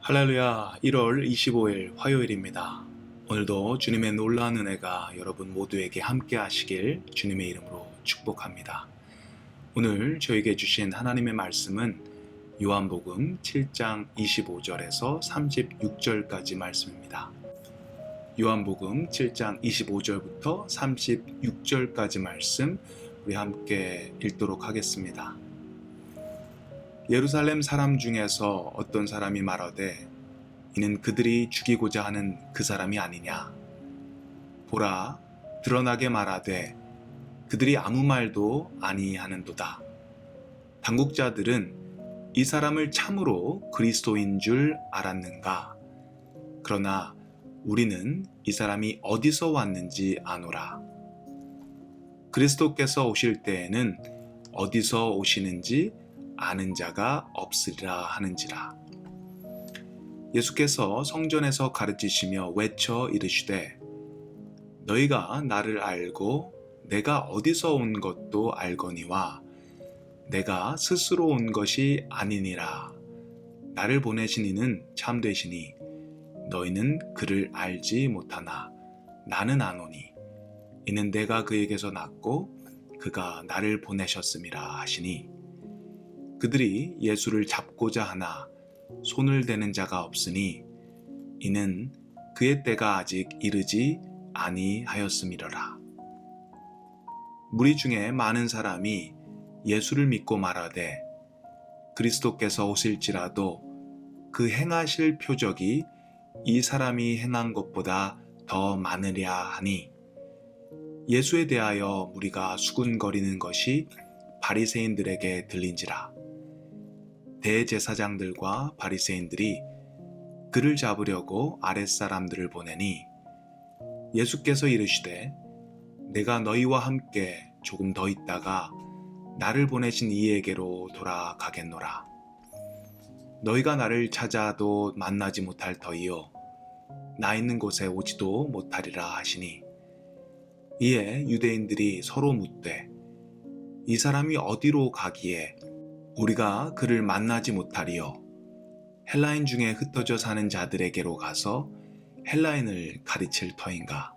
할렐루야. 1월 25일 화요일입니다. 오늘도 주님의 놀라운 은혜가 여러분 모두에게 함께 하시길 주님의 이름으로 축복합니다. 오늘 저에게 주신 하나님의 말씀은 요한복음 7장 25절에서 36절까지 말씀입니다. 요한복음 7장 25절부터 36절까지 말씀 우리 함께 읽도록 하겠습니다. 예루살렘 사람 중에서 어떤 사람이 말하되 이는 그들이 죽이고자 하는 그 사람이 아니냐. 보라, 드러나게 말하되 그들이 아무 말도 아니하는도다. 당국자들은 이 사람을 참으로 그리스도인 줄 알았는가. 그러나 우리는 이 사람이 어디서 왔는지 아노라. 그리스도께서 오실 때에는 어디서 오시는지 아는 자가 없으리라 하는지라. 예수께서 성전에서 가르치시며 외쳐 이르시되 너희가 나를 알고 내가 어디서 온 것도 알거니와 내가 스스로 온 것이 아니니라. 나를 보내신 이는 참되시니 너희는 그를 알지 못하나 나는 아노니 이는 내가 그에게서 났고 그가 나를 보내셨음이라 하시니 그들이 예수를 잡고자 하나 손을 대는 자가 없으니 이는 그의 때가 아직 이르지 아니하였음이러라. 무리 중에 많은 사람이 예수를 믿고 말하되 그리스도께서 오실지라도 그 행하실 표적이 이 사람이 행한 것보다 더 많으랴 하니 예수에 대하여 무리가 수군거리는 것이 바리새인들에게 들린지라. 대제사장들과 바리새인들이 그를 잡으려고 아랫사람들을 보내니 예수께서 이르시되 내가 너희와 함께 조금 더 있다가 나를 보내신 이에게로 돌아가겠노라. 너희가 나를 찾아도 만나지 못할 터이요 나 있는 곳에 오지도 못하리라 하시니 이에 유대인들이 서로 묻되 이 사람이 어디로 가기에 우리가 그를 만나지 못하리요. 헬라인 중에 흩어져 사는 자들에게로 가서 헬라인을 가르칠 터인가.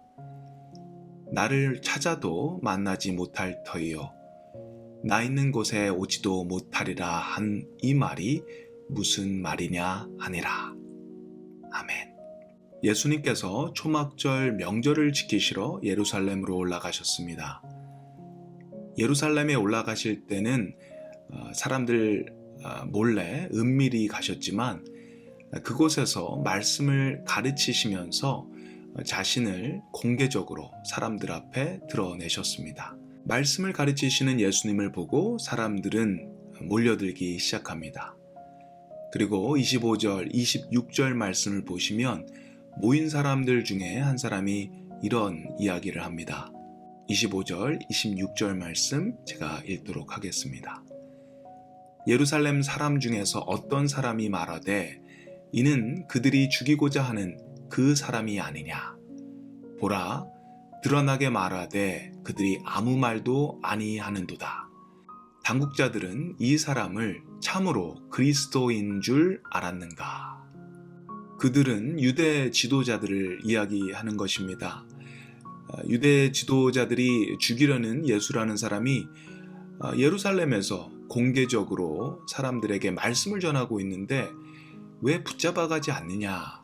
나를 찾아도 만나지 못할 터이요. 나 있는 곳에 오지도 못하리라 한 이 말이 무슨 말이냐 하니라. 아멘. 예수님께서 초막절 명절을 지키시러 예루살렘으로 올라가셨습니다. 예루살렘에 올라가실 때는 사람들 몰래 은밀히 가셨지만 그곳에서 말씀을 가르치시면서 자신을 공개적으로 사람들 앞에 드러내셨습니다. 말씀을 가르치시는 예수님을 보고 사람들은 몰려들기 시작합니다. 그리고 25절, 26절 말씀을 보시면 모인 사람들 중에 한 사람이 이런 이야기를 합니다. 25절, 26절 말씀 제가 읽도록 하겠습니다. 예루살렘 사람 중에서 어떤 사람이 말하되 이는 그들이 죽이고자 하는 그 사람이 아니냐. 보라, 드러나게 말하되 그들이 아무 말도 아니하는도다. 당국자들은 이 사람을 참으로 그리스도인 줄 알았는가. 그들은 유대 지도자들을 이야기하는 것입니다. 유대 지도자들이 죽이려는 예수라는 사람이 예루살렘에서 공개적으로 사람들에게 말씀을 전하고 있는데 왜 붙잡아가지 않느냐?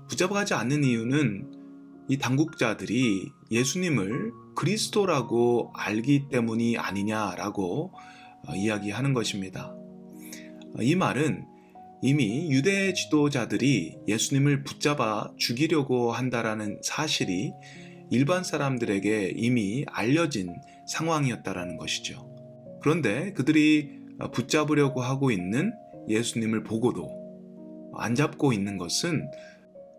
붙잡아가지 않는 이유는 이 당국자들이 예수님을 그리스도라고 알기 때문이 아니냐라고 이야기하는 것입니다. 이 말은 이미 유대 지도자들이 예수님을 붙잡아 죽이려고 한다라는 사실이 일반 사람들에게 이미 알려진 상황이었다라는 것이죠. 그런데 그들이 붙잡으려고 하고 있는 예수님을 보고도 안 잡고 있는 것은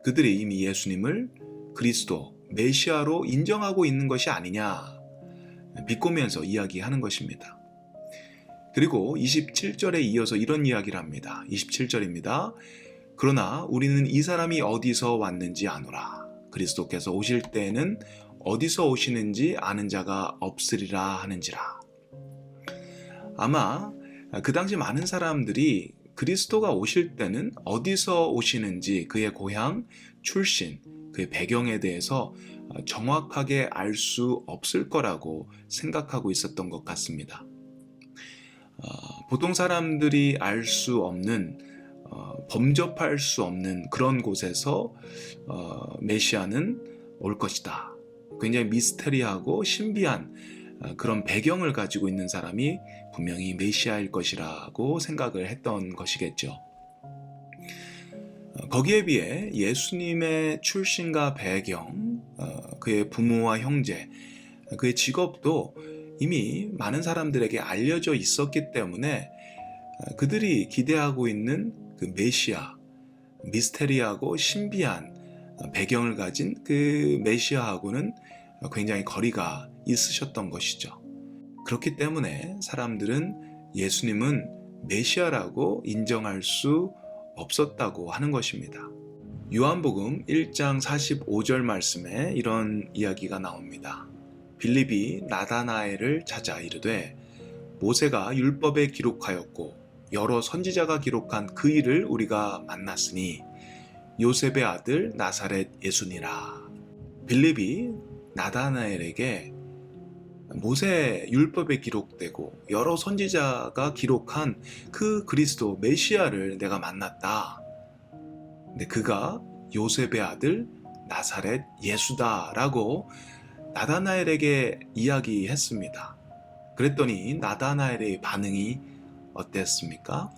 그들이 이미 예수님을 그리스도, 메시아로 인정하고 있는 것이 아니냐 비꼬면서 이야기하는 것입니다. 그리고 27절에 이어서 이런 이야기를 합니다. 27절입니다. 그러나 우리는 이 사람이 어디서 왔는지 아노라. 그리스도께서 오실 때에는 어디서 오시는지 아는 자가 없으리라 하는지라. 아마 그 당시 많은 사람들이 그리스도가 오실 때는 어디서 오시는지 그의 고향, 출신, 그의 배경에 대해서 정확하게 알 수 없을 거라고 생각하고 있었던 것 같습니다. 보통 사람들이 알 수 없는, 범접할 수 없는 그런 곳에서 메시아는 올 것이다. 굉장히 미스테리하고 신비한 그런 배경을 가지고 있는 사람이 분명히 메시아일 것이라고 생각을 했던 것이겠죠. 거기에 비해 예수님의 출신과 배경, 그의 부모와 형제, 그의 직업도 이미 많은 사람들에게 알려져 있었기 때문에 그들이 기대하고 있는 그 메시아, 미스테리하고 신비한 배경을 가진 그 메시아하고는 굉장히 거리가 있으셨던 것이죠. 그렇기 때문에 사람들은 예수님은 메시아라고 인정할 수 없었다고 하는 것입니다. 요한복음 1장 45절 말씀에 이런 이야기가 나옵니다. 빌립이 나다나엘을 찾아 이르되 모세가 율법에 기록하였고 여러 선지자가 기록한 그 일을 우리가 만났으니 요셉의 아들 나사렛 예수니라. 빌립이 나다나엘에게 모세 율법에 기록되고 여러 선지자가 기록한 그 그리스도 메시아를 내가 만났다. 근데 그가 요셉의 아들 나사렛 예수다라고 나다나엘에게 이야기했습니다. 그랬더니 나다나엘의 반응이 어땠습니까?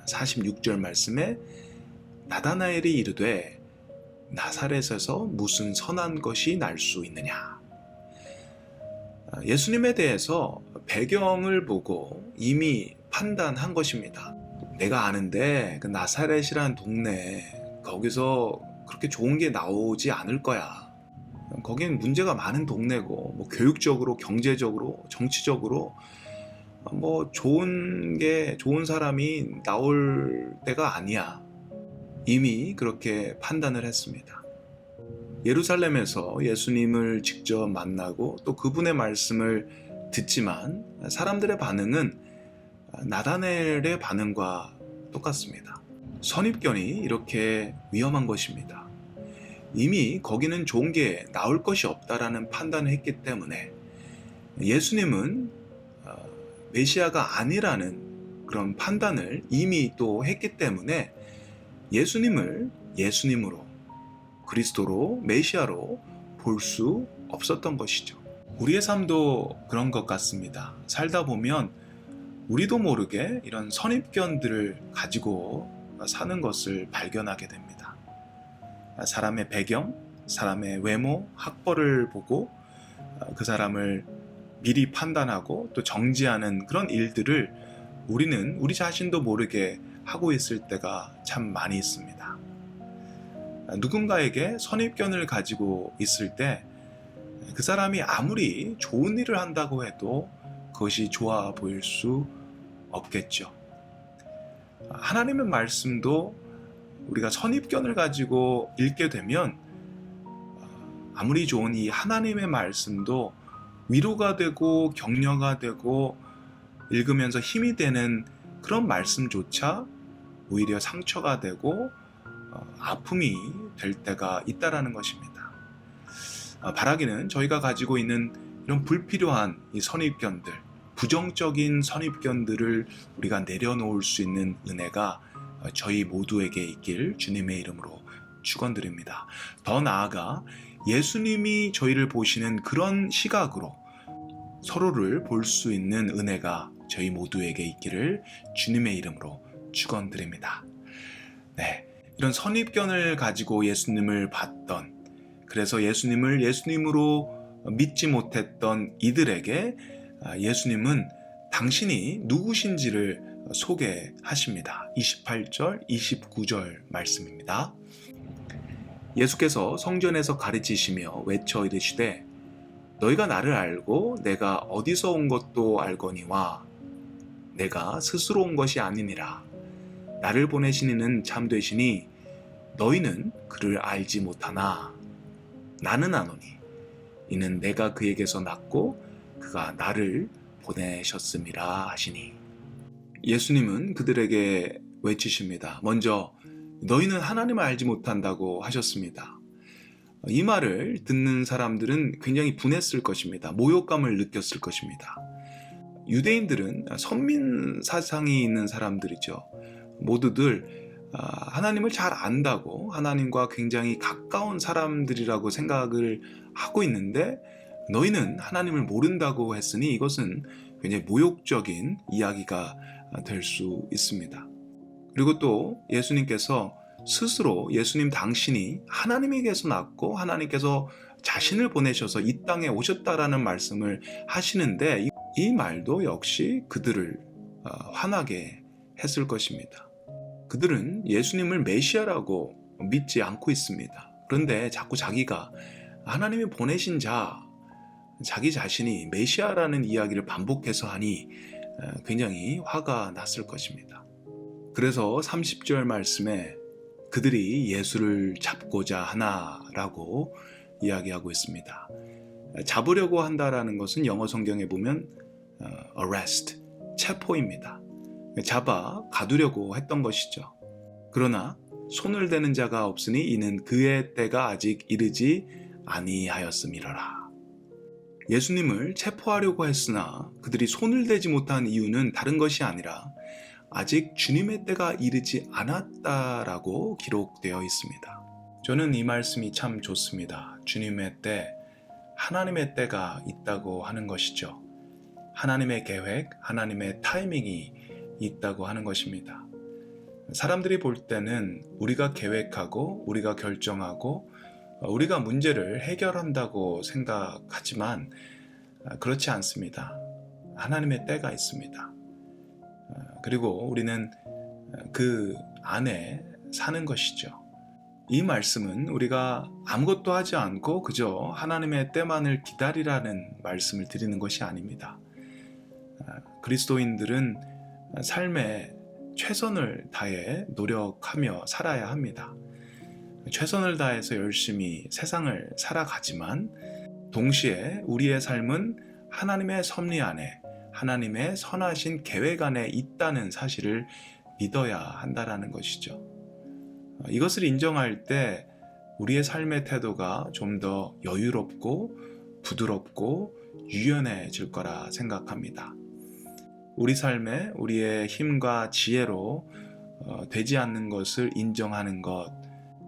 46절 말씀에 나다나엘이 이르되 나사렛에서 무슨 선한 것이 날 수 있느냐. 예수님에 대해서 배경을 보고 이미 판단한 것입니다. 내가 아는데 그 나사렛이라는 동네 거기서 그렇게 좋은 게 나오지 않을 거야. 거긴 문제가 많은 동네고 뭐 교육적으로, 경제적으로, 정치적으로 뭐 좋은 사람이 나올 때가 아니야. 이미 그렇게 판단을 했습니다. 예루살렘에서 예수님을 직접 만나고 또 그분의 말씀을 듣지만 사람들의 반응은 나다나엘의 반응과 똑같습니다. 선입견이 이렇게 위험한 것입니다. 이미 거기는 좋은 게 나올 것이 없다라는 판단을 했기 때문에 예수님은 메시아가 아니라는 그런 판단을 이미 또 했기 때문에 예수님을 예수님으로, 그리스도로, 메시아로 볼 수 없었던 것이죠. 우리의 삶도 그런 것 같습니다. 살다 보면 우리도 모르게 이런 선입견들을 가지고 사는 것을 발견하게 됩니다. 사람의 배경, 사람의 외모, 학벌을 보고 그 사람을 미리 판단하고 또 정지하는 그런 일들을 우리는 우리 자신도 모르게 하고 있을 때가 참 많이 있습니다. 누군가에게 선입견을 가지고 있을 때 그 사람이 아무리 좋은 일을 한다고 해도 그것이 좋아 보일 수 없겠죠. 하나님의 말씀도 우리가 선입견을 가지고 읽게 되면 아무리 좋은 이 하나님의 말씀도 위로가 되고 격려가 되고 읽으면서 힘이 되는 그런 말씀조차 오히려 상처가 되고 아픔이 될 때가 있다라는 것입니다. 바라기는 저희가 가지고 있는 이런 불필요한 이 선입견들, 부정적인 선입견들을 우리가 내려놓을 수 있는 은혜가 저희 모두에게 있길 주님의 이름으로 축원드립니다. 더 나아가 예수님이 저희를 보시는 그런 시각으로 서로를 볼 수 있는 은혜가 저희 모두에게 있기를 주님의 이름으로 축원드립니다. 네, 이런 선입견을 가지고 예수님을 봤던, 그래서 예수님을 예수님으로 믿지 못했던 이들에게 예수님은 당신이 누구신지를 소개하십니다. 28절, 29절 말씀입니다. 예수께서 성전에서 가르치시며 외쳐 이르시되 너희가 나를 알고 내가 어디서 온 것도 알거니와 내가 스스로 온 것이 아니니라. 나를 보내신 이는 참되시니 너희는 그를 알지 못하나 나는 아노니 이는 내가 그에게서 났고 그가 나를 보내셨음이라 하시니. 예수님은 그들에게 외치십니다. 먼저 너희는 하나님을 알지 못한다고 하셨습니다. 이 말을 듣는 사람들은 굉장히 분했을 것입니다. 모욕감을 느꼈을 것입니다. 유대인들은 선민 사상이 있는 사람들이죠. 모두들 하나님을 잘 안다고, 하나님과 굉장히 가까운 사람들이라고 생각을 하고 있는데, 너희는 하나님을 모른다고 했으니 이것은 굉장히 모욕적인 이야기가 될 수 있습니다. 그리고 또 예수님께서 스스로 예수님 당신이 하나님에게서 났고 하나님께서 자신을 보내셔서 이 땅에 오셨다라는 말씀을 하시는데, 이 말도 역시 그들을 화나게 했을 것입니다. 그들은 예수님을 메시아라고 믿지 않고 있습니다. 그런데 자꾸 자기가 하나님이 보내신 자기 자신이 메시아라는 이야기를 반복해서 하니 굉장히 화가 났을 것입니다. 그래서 30절 말씀에 그들이 예수를 잡고자 하나라고 이야기하고 있습니다. 잡으려고 한다라는 것은 영어 성경에 보면 arrest, 체포입니다. 잡아 가두려고 했던 것이죠. 그러나 손을 대는 자가 없으니 이는 그의 때가 아직 이르지 아니하였음이로라. 예수님을 체포하려고 했으나 그들이 손을 대지 못한 이유는 다른 것이 아니라 아직 주님의 때가 이르지 않았다라고 기록되어 있습니다. 저는 이 말씀이 참 좋습니다. 주님의 때, 하나님의 때가 있다고 하는 것이죠. 하나님의 계획, 하나님의 타이밍이 있다고 하는 것입니다. 사람들이 볼 때는 우리가 계획하고 우리가 결정하고 우리가 문제를 해결한다고 생각하지만 그렇지 않습니다. 하나님의 때가 있습니다. 그리고 우리는 그 안에 사는 것이죠. 이 말씀은 우리가 아무것도 하지 않고 그저 하나님의 때만을 기다리라는 말씀을 드리는 것이 아닙니다. 그리스도인들은 삶에 최선을 다해 노력하며 살아야 합니다. 최선을 다해서 열심히 세상을 살아가지만 동시에 우리의 삶은 하나님의 섭리 안에, 하나님의 선하신 계획 안에 있다는 사실을 믿어야 한다는 것이죠. 이것을 인정할 때 우리의 삶의 태도가 좀 더 여유롭고 부드럽고 유연해질 거라 생각합니다. 우리 삶에 우리의 힘과 지혜로 되지 않는 것을 인정하는 것,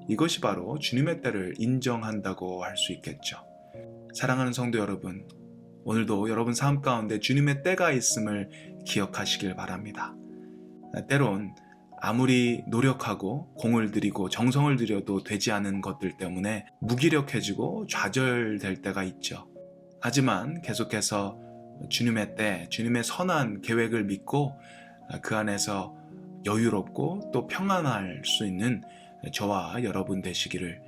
이것이 바로 주님의 때를 인정한다고 할 수 있겠죠. 사랑하는 성도 여러분, 오늘도 여러분 삶 가운데 주님의 때가 있음을 기억하시길 바랍니다. 때론 아무리 노력하고 공을 들이고 정성을 들여도 되지 않은 것들 때문에 무기력해지고 좌절될 때가 있죠. 하지만 계속해서 주님의 때, 주님의 선한 계획을 믿고 그 안에서 여유롭고 또 평안할 수 있는 저와 여러분 되시기를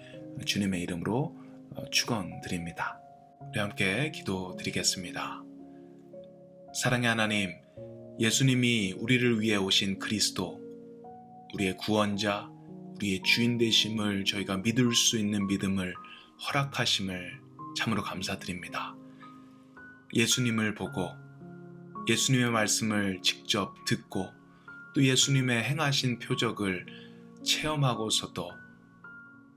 주님의 이름으로 축원드립니다. 우리 함께 기도드리겠습니다. 사랑의 하나님, 예수님이 우리를 위해 오신 그리스도, 우리의 구원자, 우리의 주인 되심을 저희가 믿을 수 있는 믿음을 허락하심을 참으로 감사드립니다. 예수님을 보고 예수님의 말씀을 직접 듣고 또 예수님의 행하신 표적을 체험하고서도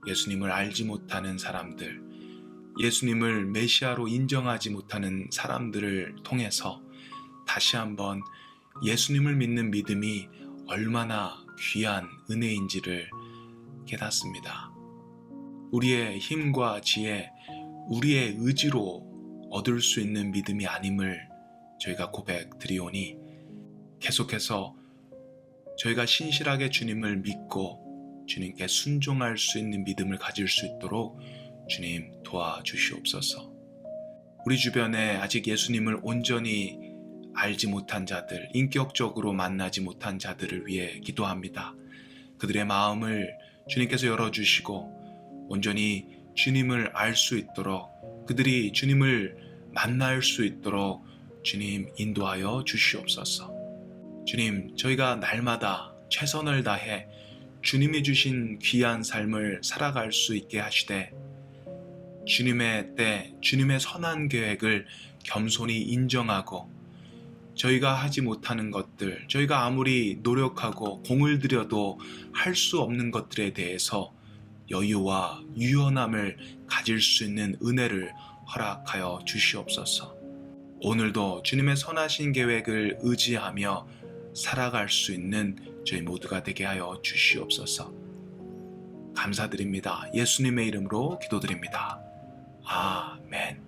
예수님을 알지 못하는 사람들, 예수님을 메시아로 인정하지 못하는 사람들을 통해서 다시 한번 예수님을 믿는 믿음이 얼마나 귀한 은혜인지를 깨닫습니다. 우리의 힘과 지혜, 우리의 의지로 얻을 수 있는 믿음이 아님을 저희가 고백드리오니 계속해서 저희가 신실하게 주님을 믿고 주님께 순종할 수 있는 믿음을 가질 수 있도록 주님 도와주시옵소서. 우리 주변에 아직 예수님을 온전히 알지 못한 자들, 인격적으로 만나지 못한 자들을 위해 기도합니다. 그들의 마음을 주님께서 열어주시고 온전히 주님을 알 수 있도록, 그들이 주님을 만날 수 있도록 주님 인도하여 주시옵소서. 주님, 저희가 날마다 최선을 다해 주님이 주신 귀한 삶을 살아갈 수 있게 하시되 주님의 때, 주님의 선한 계획을 겸손히 인정하고 저희가 하지 못하는 것들, 저희가 아무리 노력하고 공을 들여도 할 수 없는 것들에 대해서 여유와 유연함을 가질 수 있는 은혜를 허락하여 주시옵소서. 오늘도 주님의 선하신 계획을 의지하며 살아갈 수 있는 저희 모두가 되게 하여 주시옵소서. 감사드립니다. 예수님의 이름으로 기도드립니다. 아멘.